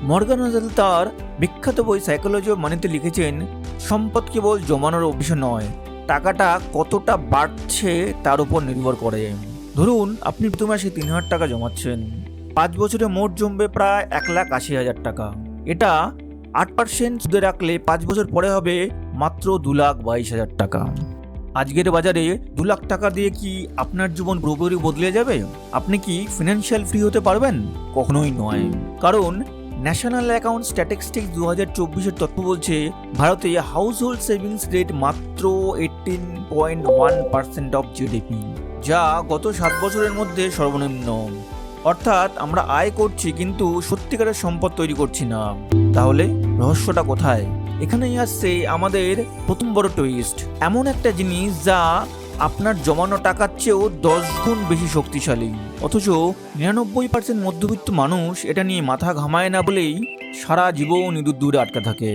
Morgan হোসেল তার বিখ্যাত বই সাইকোলজি অফ মানিতে লিখেছেন, সম্পদ কেবল জমানোর অভ্যাস নয়, টাকাটা কতটা বাড়ছে তার উপর নির্ভর করে। ধরুন আপনি প্রতি মাসে 3,000 টাকা জমাচ্ছেন, 5 বছরে মোট জমবে প্রায় 1,80,000 টাকা। এটা 8% সুদে রাখলে 5 বছর পরে হবে মাত্র 2,22,000 টাকা। আজকের বাজারে 2 লাখ টাকা দিয়ে কি আপনার জীবন পুরোপুরি বদলে যাবে? আপনি কি ফিনান্সিয়াল ফ্রি হতে পারবেন? কখনোই নয়। কারণ ন্যাশনাল অ্যাকাউন্ট স্ট্যাটিস্টিক্স 2024-এর তথ্য বলছে, ভারতে হাউস হোল্ড সেভিংস রেট মাত্র 18.1% অফ জিডিপি, যা গত 7 বছরের মধ্যে সর্বনিম্ন। অর্থাৎ আমরা আয় করছি কিন্তু সত্যিকারের সম্পদ তৈরি করছি না। তাহলে রহস্যটা কোথায়? এখানেই আসছে আমাদের প্রথম বড় টুইস্ট। এমন একটা জিনিস যা আপনার জমানো টাকার চেয়েও 10 গুণ বেশি শক্তিশালী, অথচ 99% মধ্যবিত্ত মানুষ এটা নিয়ে মাথা ঘামায় না বলেই সারা জীবন ইঁদুর দূরে আটকে থাকে।